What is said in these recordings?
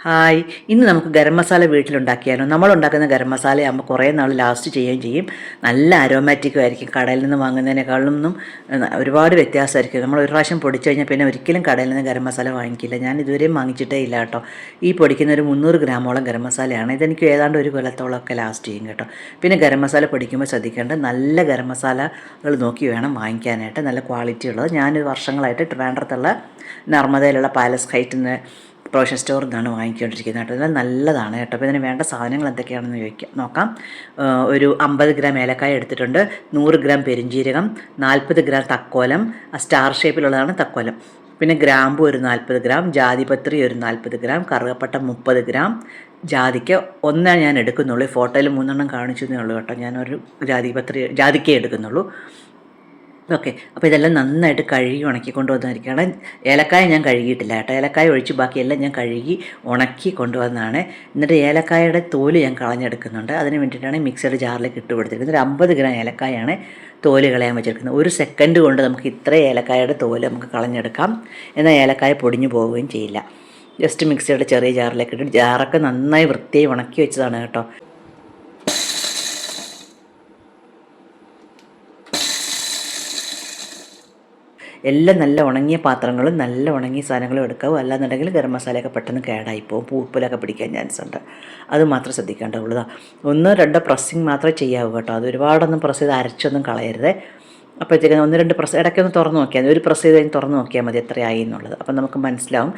Hi, ഇന്ന് നമുക്ക് ഗരം മസാല വീട്ടിലുണ്ടാക്കിയാലോ? നമ്മളുണ്ടാക്കുന്ന ഗരം മസാലയാകുമ്പോൾ കുറേ നാൾ ലാസ്റ്റ് ചെയ്യുകയും ചെയ്യും. നല്ല അരോമാറ്റിക്കും ആയിരിക്കും. കടയിൽ നിന്ന് വാങ്ങുന്നതിനേക്കാളൊന്നും ഒരുപാട് വ്യത്യാസമായിരിക്കും. നമ്മൾ ഒരു പ്രാവശ്യം പൊടിച്ചു കഴിഞ്ഞാൽ പിന്നെ ഒരിക്കലും കടയിൽ നിന്ന് ഗരം മസാല വാങ്ങിക്കില്ല. ഞാൻ ഇതുവരെയും വാങ്ങിച്ചിട്ടേ ഇല്ല കേട്ടോ. ഈ പൊടിക്കുന്ന ഒരു 300 ഗ്രാമോളം ഗരം മസാലയാണ്. ഇതെനിക്ക് ഏതാണ്ട് ഒരു കൊല്ലത്തോളമൊക്കെ ലാസ്റ്റ് ചെയ്യും കേട്ടോ. പിന്നെ ഗരം മസാല പൊടിക്കുമ്പോൾ ശ്രദ്ധിക്കേണ്ടത് നല്ല ഗരം മസാലകൾ നോക്കി വേണം വാങ്ങിക്കാനായിട്ട്, നല്ല ക്വാളിറ്റി ഉള്ളത്. ഞാൻ വർഷങ്ങളായിട്ട് ട്രിവാൻഡ്രത്തുള്ള നർമ്മദയിലുള്ള പാലസ് ഹൈറ്റിൽ പ്രൊവിഷൻ സ്റ്റോറിൽ നിന്നാണ് വാങ്ങിക്കൊണ്ടിരിക്കുന്നത് കേട്ടോ. ഇത് നല്ലതാണ് കേട്ടോ. അപ്പോൾ ഇതിന് വേണ്ട സാധനങ്ങൾ എന്തൊക്കെയാണെന്ന് നോക്കാം. ഒരു 50 ഗ്രാം ഏലക്കായ എടുത്തിട്ടുണ്ട്, 100 ഗ്രാം പെരിഞ്ജീരകം, 40 ഗ്രാം തക്കോലം, സ്റ്റാർ ഷേപ്പിലുള്ളതാണ് തക്കോലം. പിന്നെ ഗ്രാമ്പു ഒരു 40 ഗ്രാം, ജാതിപത്രി ഒരു 40 ഗ്രാം, കറുകപ്പട്ട 30 ഗ്രാം, ജാതിക്ക ഒന്നേ ഞാൻ എടുക്കുന്നുള്ളൂ. ഈ ഫോട്ടോയിൽ 3 കാണിച്ചതേ ഉള്ളൂ കേട്ടോ. ഞാനൊരു ജാതിക്കേ എടുക്കുന്നുള്ളൂ. ഓക്കെ, അപ്പോൾ ഇതെല്ലാം നന്നായിട്ട് കഴുകി ഉണക്കി കൊണ്ടുവന്നിരിക്കുകയാണ്. ഏലക്കായ ഞാൻ കഴുകിയിട്ടില്ല കേട്ടോ. ഏലക്കായ ഒഴിച്ച് ബാക്കിയെല്ലാം ഞാൻ കഴുകി ഉണക്കി കൊണ്ടുവന്നതാണ്. എന്നിട്ട് ഏലക്കായയുടെ തോല് ഞാൻ കളഞ്ഞെടുക്കുന്നുണ്ട്. അതിന് വേണ്ടിയിട്ടാണ് മിക്സഡ് ജാറിലേക്ക് ഇട്ട് കൊടുത്തിരിക്കുന്നത്. ഒരു 50 ഗ്രാം ഏലക്കായാണ് തോല് കളയാൻ വെച്ചെടുക്കുന്നത്. 1 സെക്കൻഡ് കൊണ്ട് നമുക്ക് ഇത്ര ഏലക്കായയുടെ തോല് നമുക്ക് കളഞ്ഞെടുക്കാം. എന്നാൽ ഏലക്കായ പൊടിഞ്ഞു പോവുകയും ചെയ്യില്ല. ജസ്റ്റ് മിക്സിയുടെ ചെറിയ ജാറിലേക്ക് ഇട്ട്, ജാറൊക്കെ നന്നായി വൃത്തിയായി ഉണക്കി വെച്ചതാണ് കേട്ടോ. എല്ലാം നല്ല ഉണങ്ങിയ പാത്രങ്ങളും നല്ല ഉണങ്ങിയ സാധനങ്ങളും എടുക്കാവൂ. അല്ലാന്നുണ്ടെങ്കിൽ ഗരം മസാലയൊക്കെ പെട്ടെന്ന് കേടായിപ്പോവും, പൂപ്പലൊക്കെ പിടിക്കാൻ ചാൻസ് ഉണ്ട്. അത് മാത്രം ശ്രദ്ധിക്കേണ്ടതുള്ളതാണ്. 1-2 പ്രസ്സിങ് മാത്രമേ ചെയ്യാവൂ കേട്ടോ. അത് ഒരുപാടൊന്നും പ്രസ് ചെയ്ത് അരച്ചൊന്നും കളയരുത്. അപ്പോഴത്തേക്കും 1-2 പ്രസ് ഇടയ്ക്കൊന്ന് തുറന്ന് നോക്കിയാൽ മതി. ഒരു പ്രസ് ചെയ്ത് കഴിഞ്ഞ് തുറന്ന് നോക്കിയാൽ മതി എത്രയായി എന്നുള്ളത്. അപ്പം നമുക്ക് മനസ്സിലാവും.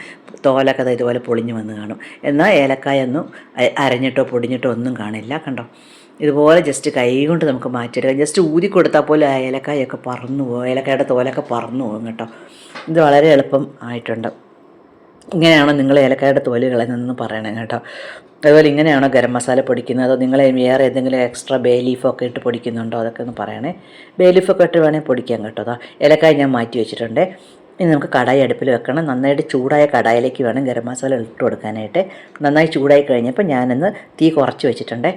തോലൊക്കെ ഇതുപോലെ പൊളിഞ്ഞ് വന്ന് കാണും. എന്നാൽ ഏലക്കായ ഒന്നും അരഞ്ഞിട്ടോ പൊടിഞ്ഞിട്ടോ ഒന്നും കാണില്ല. കണ്ടോ, ഇതുപോലെ ജസ്റ്റ് കൈ കൊണ്ട് നമുക്ക് മാറ്റിയെടുക്കാം. ജസ്റ്റ് ഊതി കൊടുത്താൽ പോലെ ഏലക്കായൊക്കെ പറന്നു പോകും, ഏലക്കായുടെ തോലൊക്കെ പറന്നു പോകും കേട്ടോ. ഇത് വളരെ എളുപ്പം ആയിട്ടുണ്ട്. ഇങ്ങനെയാണോ നിങ്ങൾ ഏലക്കായുടെ തോല് കളയുന്നതെന്ന് പറയണം കേട്ടോ. അതുപോലെ ഇങ്ങനെയാണോ ഗരം മസാല പൊടിക്കുന്നത്, അതോ നിങ്ങൾ വേറെ ഏതെങ്കിലും എക്സ്ട്രാ ബേ ലീഫൊക്കെ ഇട്ട് പൊടിക്കുന്നുണ്ടോ, അതൊക്കെ ഒന്ന് പറയണേ. ബേ ലീഫൊക്കെ ഇട്ട് വേണേൽ പൊടിക്കാം കേട്ടോ. അതാ ഏലക്കായ ഞാൻ മാറ്റി വെച്ചിട്ടുണ്ട്. ഇനി നമുക്ക് കടായി അടുപ്പിൽ വെക്കണം. നന്നായിട്ട് ചൂടായ കടായിലേക്ക് വേണം ഗരം മസാല ഇട്ട് കൊടുക്കാനായിട്ട്. നന്നായി ചൂടായി കഴിഞ്ഞപ്പോൾ ഞാനൊന്ന് തീ കുറച്ച് വെച്ചിട്ടുണ്ട്.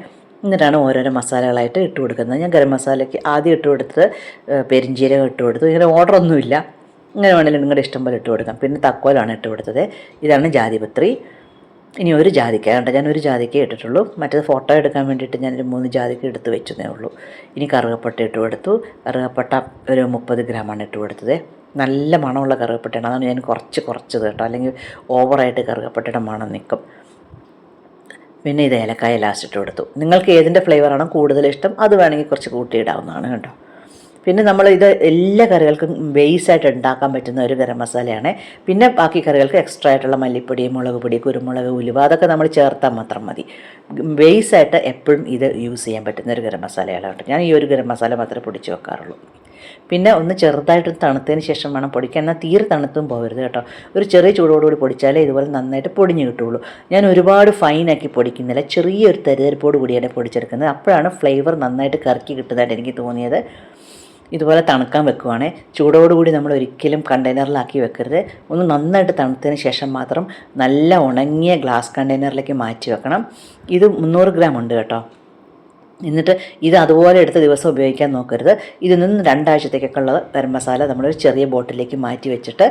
എന്നിട്ടാണ് ഓരോരോ മസാലകളായിട്ട് ഇട്ട് കൊടുക്കുന്നത്. ഞാൻ ഗരം മസാലയ്ക്ക് ആദ്യം ഇട്ട് കൊടുത്തത് പെരിഞ്ജീരകം ഇട്ട് കൊടുത്തു. ഇങ്ങനെ ഓർഡറൊന്നുമില്ല, ഇങ്ങനെ വേണമെങ്കിലും നിങ്ങളുടെ ഇഷ്ടം പോലെ ഇട്ട് കൊടുക്കാം. പിന്നെ തക്കോലാണ് ഇട്ട് കൊടുത്തത്. ഇതാണ് ജാതിപത്രി. ഇനി ഒരു ജാതിക്ക കണ്ട, ഞാൻ ഒരു ജാതിക്ക ഇട്ടിട്ടുള്ളൂ. മറ്റേത് ഫോട്ടോ എടുക്കാൻ വേണ്ടിയിട്ട് ഞാനൊരു 3 ജാതിക്ക എടുത്ത് വെച്ചതേ ഉള്ളൂ. ഇനി കറുകപ്പട്ട ഇട്ട് കൊടുത്തു. കറുകപ്പട്ട ഒരു 30 ഗ്രാമാണ് ഇട്ട് കൊടുത്തത്. നല്ല മണമുള്ള കറുകപ്പട്ടയാണ്, അതാണ് ഞാൻ കുറച്ചത് കേട്ടോ. അല്ലെങ്കിൽ ഓവറായിട്ട് കറുകപ്പട്ടയുടെ മണം നിൽക്കും. പിന്നെ ഇത് ഏലക്കായ ലാസ്റ്റ് ഇട്ട് കൊടുത്തു. നിങ്ങൾക്ക് ഏതിൻ്റെ ഫ്ലേവറാണോ കൂടുതൽ ഇഷ്ടം അത് വേണമെങ്കിൽ കുറച്ച് കൂട്ടിയിടാവുന്നതാണ് കേട്ടോ. പിന്നെ നമ്മൾ ഇത് എല്ലാ കറികൾക്കും ബേസായിട്ട് ഉണ്ടാക്കാൻ പറ്റുന്ന ഒരു ഗരം മസാലയാണ്. പിന്നെ ബാക്കി കറികൾക്ക് എക്സ്ട്രാ ആയിട്ടുള്ള മല്ലിപ്പൊടി, മുളക് പൊടി, കുരുമുളക്, ഉലുവ അതൊക്കെ നമ്മൾ ചേർത്താൽ മാത്രം മതി. ബേസായിട്ട് എപ്പോഴും ഇത് യൂസ് ചെയ്യാൻ പറ്റുന്ന ഒരു ഗരം മസാലയാണ് കേട്ടോ. ഞാൻ ഈ ഒരു ഗരം മസാല മാത്രമേ പൊടിച്ച് വെക്കാറുള്ളൂ. പിന്നെ ഒന്ന് ചെറുതായിട്ട് തണുത്തതിന് ശേഷം വേണം പൊടിക്കാൻ. എന്നാൽ തീരെ തണുത്തും പോകരുത് കേട്ടോ. ഒരു ചെറിയ ചൂടോടുകൂടി പൊടിച്ചാലേ ഇതുപോലെ നന്നായിട്ട് പൊടിഞ്ഞ് കിട്ടുള്ളൂ. ഞാൻ ഒരുപാട് ഫൈനാക്കി പൊടിക്കുന്നില്ല, ചെറിയൊരു തരിതരിപ്പോട് കൂടിയാണ് പൊടിച്ചെടുക്കുന്നത്. അപ്പോഴാണ് ഫ്ലേവർ നന്നായിട്ട് കറക്കി കിട്ടുന്നതായിട്ട് എനിക്ക് തോന്നിയത്. ഇതുപോലെ തണുക്കാൻ വെക്കുവാണേ. ചൂടോടുകൂടി നമ്മൾ ഒരിക്കലും കണ്ടെയ്നറിലാക്കി വെക്കരുത്. ഒന്ന് നന്നായിട്ട് തണുത്തതിന് ശേഷം മാത്രം നല്ല ഉണങ്ങിയ ഗ്ലാസ് കണ്ടെയ്നറിലേക്ക് മാറ്റി വെക്കണം. ഇത് 300 ഗ്രാം ഉണ്ട് കേട്ടോ. എന്നിട്ട് ഇത് അതുപോലെ എടുത്ത ദിവസം ഉപയോഗിക്കാൻ നോക്കരുത്. ഇതിൽ നിന്ന് 2 ആഴ്ചത്തേക്കൊക്കെ ഉള്ള ഗരം മസാല നമ്മളൊരു ചെറിയ ബോട്ടിലേക്ക് മാറ്റി വെച്ചിട്ട്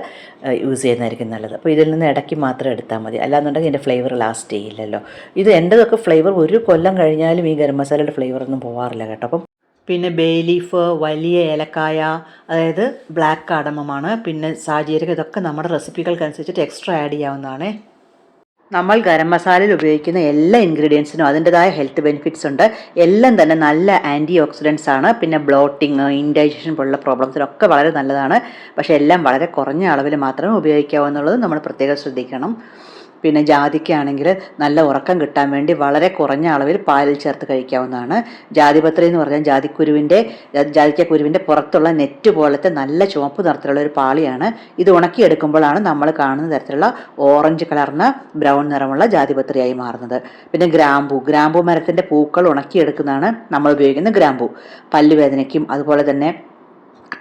യൂസ് ചെയ്യുന്നതായിരിക്കും നല്ലത്. അപ്പോൾ ഇതിൽ നിന്ന് ഇടയ്ക്ക് മാത്രം എടുത്താൽ മതി. അല്ലാന്നുണ്ടെങ്കിൽ ഇതിൻ്റെ ഫ്ലേവർ ലാസ്റ്റ് ചെയ്യില്ലല്ലോ. ഇത് എൻ്റെതൊക്കെ ഫ്ലേവർ 1 കൊല്ലം കഴിഞ്ഞാലും ഈ ഗരം മസാലയുടെ ഫ്ലേവറൊന്നും പോകാറില്ല കേട്ടോ. അപ്പം പിന്നെ ബേ ലീഫ്, വലിയ ഏലക്കായ, അതായത് ബ്ലാക്ക് കാർഡമമാണ്, പിന്നെ സാജീരകം, ഇതൊക്കെ നമ്മുടെ റെസിപ്പികൾക്കനുസരിച്ചിട്ട് എക്സ്ട്രാ ആഡ് ചെയ്യാവുന്നതാണ്. നമ്മൾ ഗരം മസാലയിൽ ഉപയോഗിക്കുന്ന എല്ലാ ഇൻഗ്രീഡിയൻസിനും അതിൻ്റെതായ ഹെൽത്ത് ബെനിഫിറ്റ്സ് ഉണ്ട്. എല്ലാം തന്നെ നല്ല ആൻറ്റി ഓക്സിഡൻസ് ആണ്. പിന്നെ ബ്ലോട്ടിങ്, ഇൻഡൈജഷൻ പോലുള്ള പ്രോബ്ലംസിനൊക്കെ വളരെ നല്ലതാണ്. പക്ഷേ എല്ലാം വളരെ കുറഞ്ഞ അളവിൽ മാത്രമേ ഉപയോഗിക്കാവൂ എന്നുള്ളത് നമ്മൾ പ്രത്യേകം ശ്രദ്ധിക്കണം. പിന്നെ ജാതിക്കയാണെങ്കിൽ നല്ല ഉറക്കം കിട്ടാൻ വേണ്ടി വളരെ കുറഞ്ഞ അളവിൽ പാലിൽ ചേർത്ത് കഴിക്കാവുന്നതാണ്. ജാതിപത്രി എന്ന് പറഞ്ഞാൽ ജാതിക്കക്കുരുവിൻ്റെ പുറത്തുള്ള നെറ്റ് പോലത്തെ നല്ല ചുവപ്പ് നിറത്തിലുള്ള ഒരു പാളിയാണ്. ഇത് ഉണക്കിയെടുക്കുമ്പോഴാണ് നമ്മൾ കാണുന്ന തരത്തിലുള്ള ഓറഞ്ച് കളറിന് ബ്രൗൺ നിറമുള്ള ജാതിപത്രിയായി മാറുന്നത്. പിന്നെ ഗ്രാമ്പു മരത്തിൻ്റെ പൂക്കൾ ഉണക്കിയെടുക്കുന്നതാണ് നമ്മൾ ഉപയോഗിക്കുന്ന ഗ്രാമ്പു. പല്ലുവേദനയ്ക്കും അതുപോലെ തന്നെ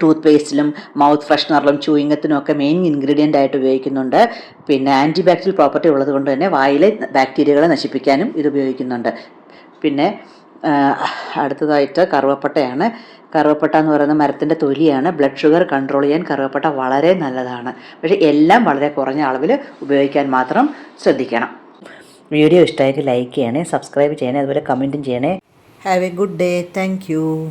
ടൂത്ത് പേസ്റ്റിലും മൗത്ത് ഫ്രഷ്നറിലും ചൂയിങ്ങത്തിനും ഒക്കെ മെയിൻ ഇൻഗ്രീഡിയൻ്റ് ആയിട്ട് ഉപയോഗിക്കുന്നുണ്ട്. പിന്നെ ആൻറ്റി ബാക്ടീരിയൽ പ്രോപ്പർട്ടി ഉള്ളത് കൊണ്ട് തന്നെ വായിലെ ബാക്ടീരിയകളെ നശിപ്പിക്കാനും ഇത് ഉപയോഗിക്കുന്നുണ്ട്. പിന്നെ അടുത്തതായിട്ട് കറുവപ്പട്ടയാണ്. കറുവപ്പട്ട എന്ന് പറയുന്ന മരത്തിൻ്റെ തൊലിയാണ്. ബ്ലഡ് ഷുഗർ കൺട്രോൾ ചെയ്യാൻ കറുവപ്പട്ട വളരെ നല്ലതാണ്. പക്ഷേ എല്ലാം വളരെ കുറഞ്ഞ അളവിൽ ഉപയോഗിക്കാൻ മാത്രം ശ്രദ്ധിക്കണം. വീഡിയോ ഇഷ്ടമായെങ്കിൽ ലൈക്ക് ചെയ്യണേ, സബ്സ്ക്രൈബ് ചെയ്യണേ, അതുപോലെ കമൻറ്റും ചെയ്യണേ. Have A good day. Thank you.